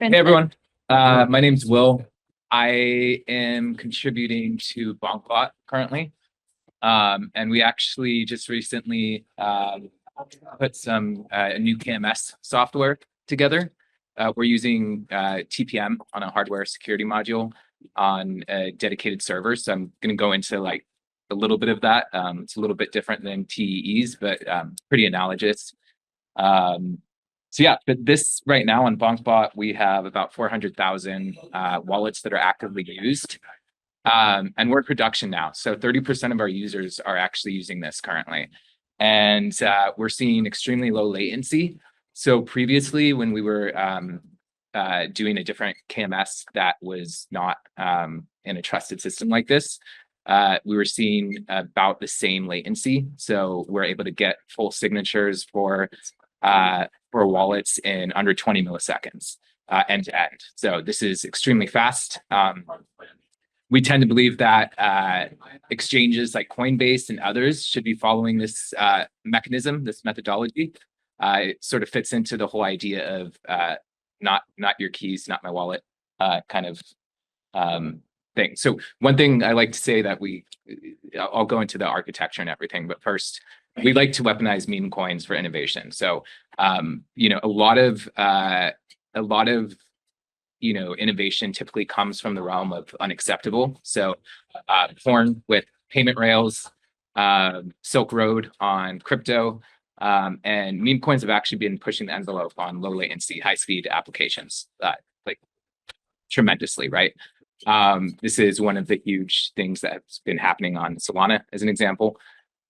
Hey everyone, my name's Will. I am contributing to Bangkok currently, and we actually just recently put some new KMS software together. We're using TPM on a hardware security module on a dedicated server. So I'm going to go into like a little bit of that. It's a little bit different than TEES, but pretty analogous. So yeah, but this right now on Bangkok, we have about 400,000 wallets that are actively used. And we're in production now. So 30% of our users are actually using this currently. And we're seeing extremely low latency. So previously, when we were doing a different KMS that was not in a trusted system like this, we were seeing about the same latency. So we're able to get full signatures for wallets in under 20 milliseconds end to end. So this is extremely fast. We tend to believe that exchanges like Coinbase and others should be following this mechanism, this methodology. It sort of fits into the whole idea of not your keys, not my wallet kind of thing. So one thing I like to say that I'll go into the architecture and everything, but first, we like to weaponize meme coins for innovation. So, you know, a lot of innovation typically comes from the realm of unacceptable. So, porn with payment rails, Silk Road on crypto, and meme coins have actually been pushing the envelope on low latency, high speed applications, like tremendously, right? This is one of the huge things that's been happening on Solana, as an example.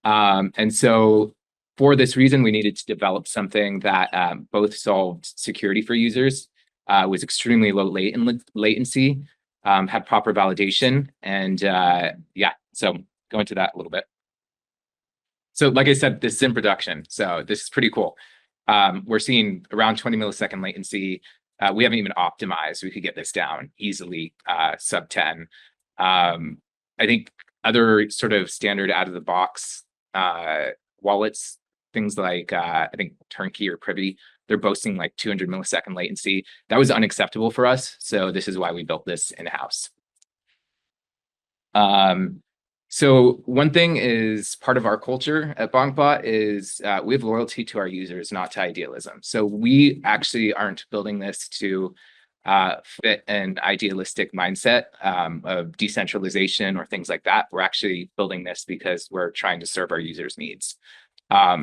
And so for this reason, we needed to develop something that both solved security for users, was extremely low latency, had proper validation, and yeah, so go into that a little bit. So like I said, this is in production, so this is pretty cool. We're seeing around 20 millisecond latency. We haven't even optimized. We could get this down easily, sub 10. I think other sort of standard out of the box wallets, things like I think Turnkey or Privy, they're boasting like 200 millisecond latency. That was unacceptable for us. So this is why we built this in-house. So one thing is part of our culture at Bangkok is we have loyalty to our users, not to idealism. So we actually aren't building this to fit an idealistic mindset of decentralization or things like that. We're actually building this because we're trying to serve our users' needs.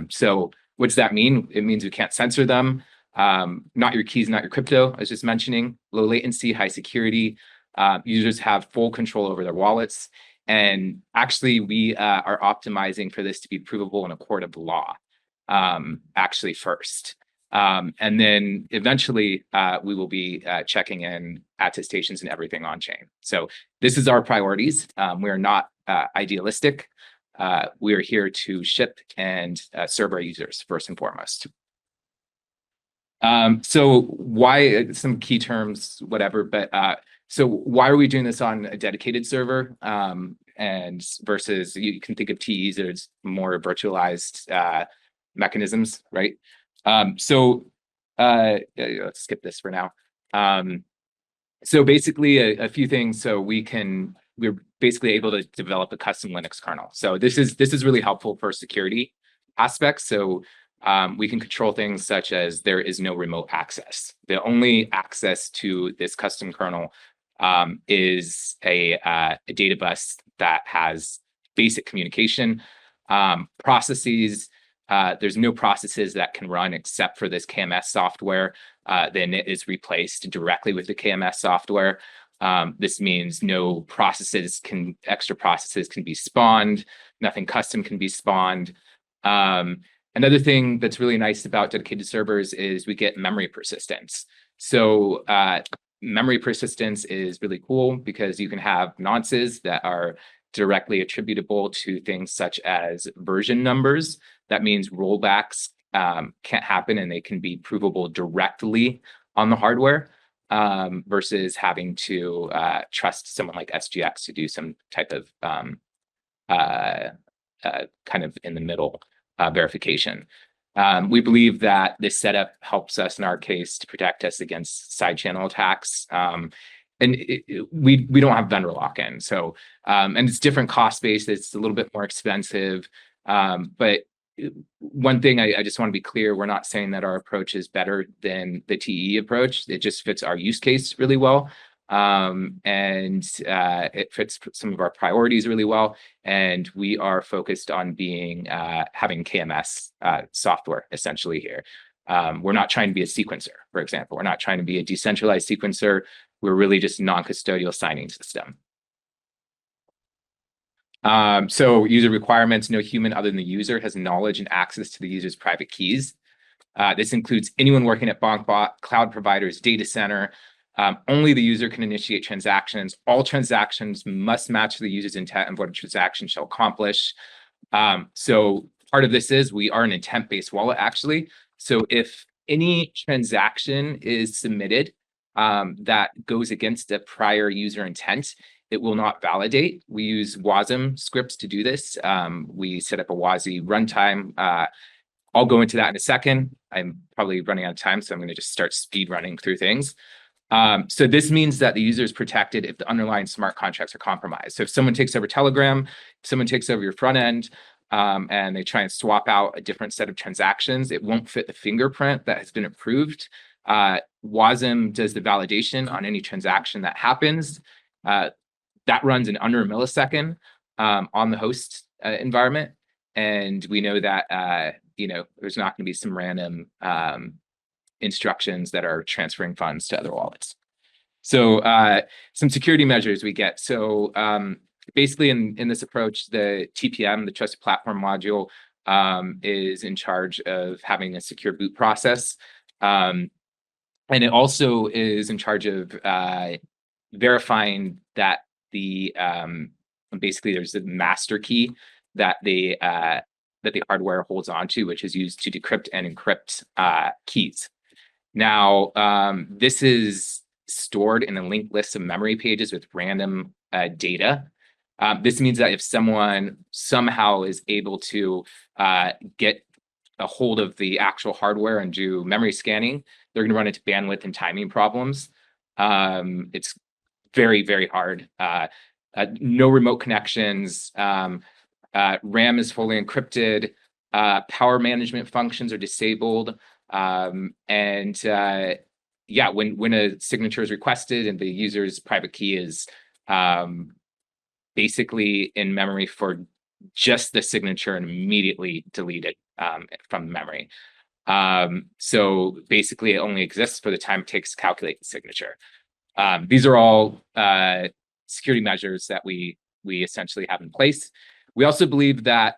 So what does that mean? It means we can't censor them. Not your keys, not your crypto, I was just mentioning. Low latency, high security. Users have full control over their wallets. And actually, we are optimizing for this to be provable in a court of law, actually first. And then eventually, we will be checking in attestations and everything on chain. So this is our priorities. We are not idealistic. We are here to ship and serve our users first and foremost. So why, some key terms, whatever, but so why are we doing this on a dedicated server? And versus you can think of TEEs as more virtualized mechanisms, right? So let's skip this for now. So basically a few things. So we're basically able to develop a custom Linux kernel. So this is really helpful for security aspects. So we can control things such as there is no remote access. The only access to this custom kernel is a data bus that has basic communication processes. There's no processes that can run except for this KMS software. Then it is replaced directly with the KMS software. This means no extra processes can be spawned. Nothing custom can be spawned. Another thing that's really nice about dedicated servers is we get memory persistence. So memory persistence is really cool because you can have nonces that are directly attributable to things such as version numbers. That means rollbacks can't happen and they can be provable directly on the hardware versus having to trust someone like SGX to do some type of kind of in the middle verification. We believe that this setup helps us in our case to protect us against side channel attacks. And we don't have vendor lock-in. So, and it's different cost base. It's a little bit more expensive. But one thing I just want to be clear, we're not saying that our approach is better than the TE approach. It just fits our use case really well. And it fits some of our priorities really well. And we are focused on being having KMS software essentially here. We're not trying to be a sequencer, for example. We're not trying to be a decentralized sequencer. We're really just a non-custodial signing system. So user requirements, no human other than the user has knowledge and access to the user's private keys. This includes anyone working at Bangkok, cloud providers, data center. Only the user can initiate transactions. All transactions must match the user's intent of what a transaction shall accomplish. So part of this is we are an intent-based wallet, actually. So if any transaction is submitted that goes against a prior user intent, it will not validate. We use WASM scripts to do this. We set up a WASI runtime. I'll go into that in a second. I'm probably running out of time, so I'm going to just start speed running through things. So this means that the user is protected if the underlying smart contracts are compromised. So if someone takes over Telegram, if someone takes over your front end, and they try and swap out a different set of transactions, it won't fit the fingerprint that has been approved. WASM does the validation on any transaction that happens. That runs in under a millisecond on the host environment. And we know that there's not going to be some random instructions that are transferring funds to other wallets. So some security measures we get. So basically in this approach, the TPM, the Trusted Platform Module, is in charge of having a secure boot process. And it also is in charge of verifying that basically there's a master key that the hardware holds onto, which is used to decrypt and encrypt keys. Now, this is stored in a linked list of memory pages with random data. This means that if someone somehow is able to get a hold of the actual hardware and do memory scanning, they're going to run into bandwidth and timing problems. It's very, very hard. No remote connections. RAM is fully encrypted. Power management functions are disabled. When a signature is requested and the user's private key is basically in memory for just the signature and immediately deleted from memory. So basically it only exists for the time it takes to calculate the signature. These are all security measures that we essentially have in place. We also believe that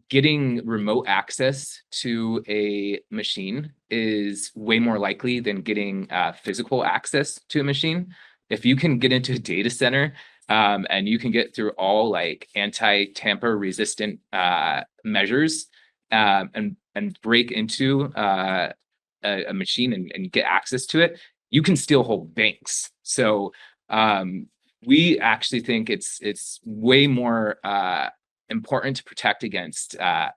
getting remote access to a machine is way more likely than getting physical access to a machine. If you can get into a data center and you can get through all like anti-tamper resistant measures and break into a machine and get access to it, you can steal whole banks. So we actually think it's way more important to protect against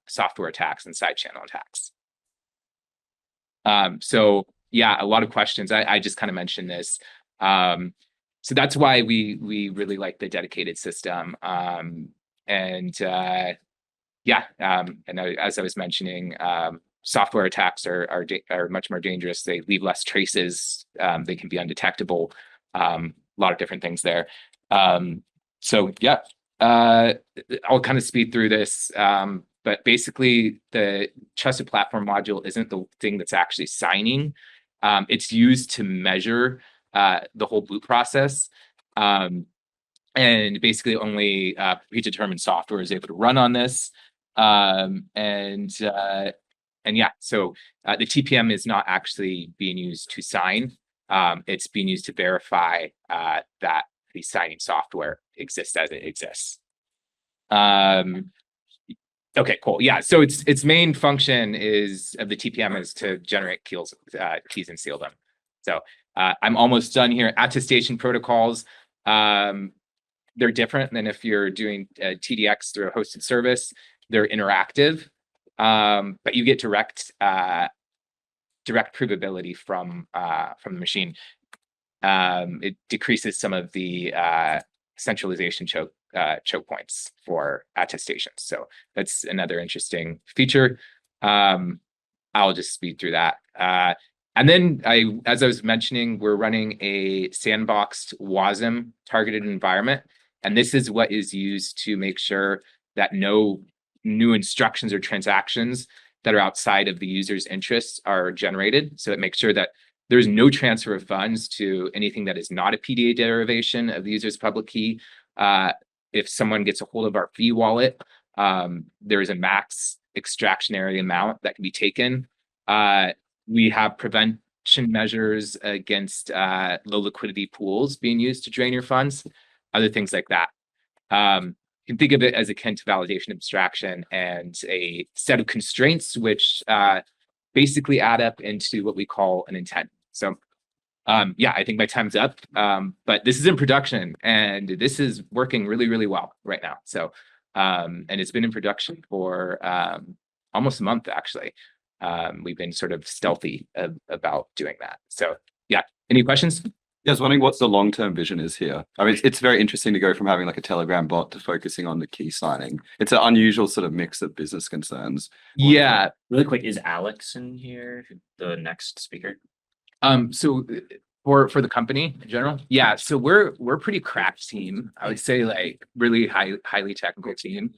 software attacks and side channel attacks. So yeah, a lot of questions. I just kind of mentioned this. So that's why we really like the dedicated system. And as I was mentioning, software attacks are much more dangerous. They leave less traces. They can be undetectable. A lot of different things there. So yeah. I'll kind of speed through this, but basically the Trusted Platform Module isn't the thing that's actually signing. It's used to measure the whole boot process. And basically only predetermined software is able to run on this. So the TPM is not actually being used to sign. It's being used to verify that the signing software exists as it exists. Okay, cool. Yeah, so its main function of the TPM is to generate keys and seal them. So I'm almost done here. Attestation protocols, they're different than if you're doing TDX through a hosted service. they're interactive, but you get direct provability from the machine. It decreases some of the centralization choke points for attestations. So that's another interesting feature. I'll just speed through that. And then as I was mentioning, we're running a sandboxed WASM targeted environment. And this is what is used to make sure that no new instructions or transactions that are outside of the user's interests are generated. So it makes sure that there's no transfer of funds to anything that is not a PDA derivation of the user's public key. If someone gets a hold of our fee wallet, there is a max extractionary amount that can be taken. We have prevention measures against low liquidity pools being used to drain your funds, other things like that. You can think of it as akin to validation abstraction and a set of constraints, which basically add up into what we call an intent. So yeah, I think my time's up, but this is in production and this is working really, really well right now. So, and it's been in production for almost a month, actually. We've been sort of stealthy about doing that. So yeah, any questions? Yeah, I was wondering what the long-term vision is here. I mean, it's very interesting to go from having like a Telegram bot to focusing on the key signing. It's an unusual sort of mix of business concerns. Yeah. Really quick, is Alex in here, the next speaker? So for the company in general, yeah. So we're a pretty cracked team. I would say like really highly technical team,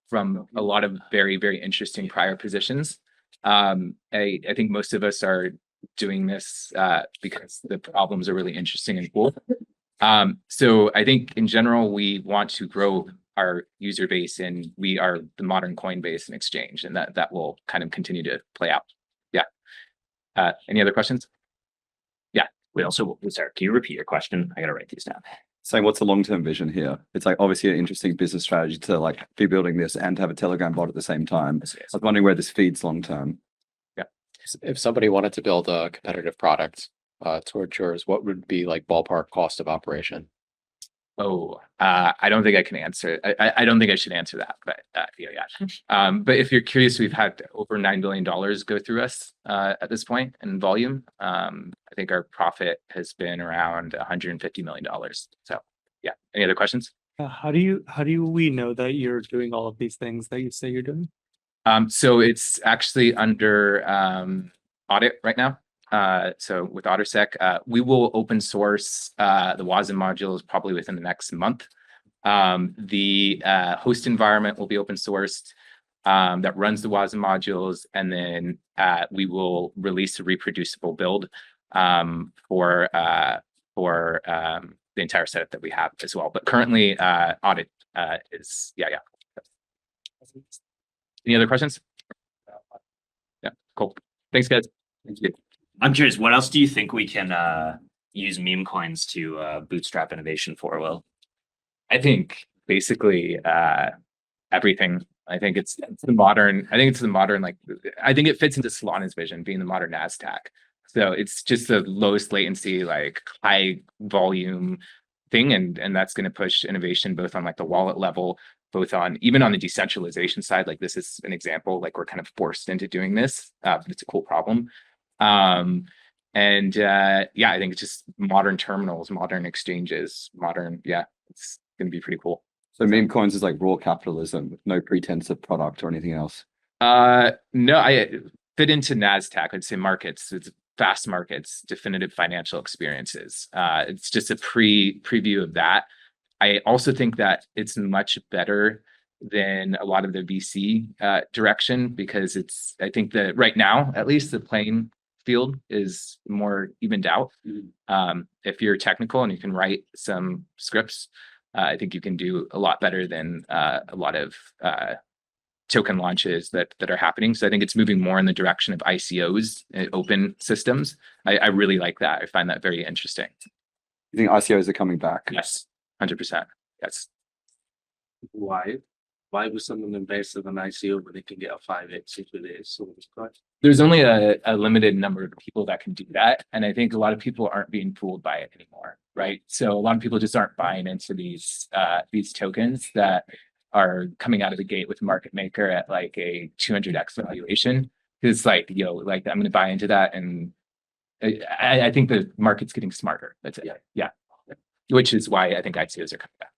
from a lot of very, very interesting prior positions. I think most of us are doing this because the problems are really interesting and cool. So I think in general, we want to grow our user base, and we are the modern Coinbase and exchange, and that will kind of continue to play out. Yeah. Any other questions? Yeah. Sorry, can you repeat your question? I gotta write these down. Saying what's the long-term vision here? It's like obviously an interesting business strategy to like be building this and to have a Telegram bot at the same time. I was wondering where this feeds long-term. If somebody wanted to build a competitive product towards yours, what would be like ballpark cost of operation? Oh, I don't think I can answer. I don't think I should answer that, but yeah. But if you're curious, we've had over $9 billion go through us at this point in volume. I think our profit has been around $150 million. So yeah. Any other questions? How do we know that you're doing all of these things that you say you're doing? So it's actually under audit right now. So with OtterSec, we will open source the WASM modules probably within the next month. The host environment will be open sourced that runs the WASM modules, and then we will release a reproducible build for the entire setup that we have as well. But currently, audit is yeah. Any other questions? Yeah, cool. Thanks, guys. Thank you. I'm curious, what else do you think we can use meme coins to bootstrap innovation for, Will? I think basically everything. I think it's the modern, like, I think it fits into Solana's vision, being the modern NASDAQ. So it's just the lowest latency, like high volume thing. And that's going to push innovation both on like the wallet level, both on even on the decentralization side. Like this is an example, like we're kind of forced into doing this, but it's a cool problem. Yeah, I think it's just modern terminals, modern exchanges, it's going to be pretty cool. So meme coins is like raw capitalism with no pretense of product or anything else. No, I fit into NASDAQ. I'd say markets. It's fast markets, definitive financial experiences. It's just a preview of that. I also think that it's much better than a lot of the VC direction, because I think that right now, at least, the playing field is more evened out. If you're technical and you can write some scripts, I think you can do a lot better than a lot of token launches that are happening. So I think it's moving more in the direction of ICOs, open systems. I really like that. I find that very interesting. You think ICOs are coming back? Yes, 100%. Yes. Why would someone invest in an ICO when they can get a 5x if it is so much? There's only a limited number of people that can do that. And I think a lot of people aren't being fooled by it anymore, right? So a lot of people just aren't buying into these tokens that are coming out of the gate with market maker at like a 200x valuation. It's like, like I'm going to buy into that, and I think the market's getting smarter. That's it. Yeah. Yeah. Which is why I think ICOs are coming back.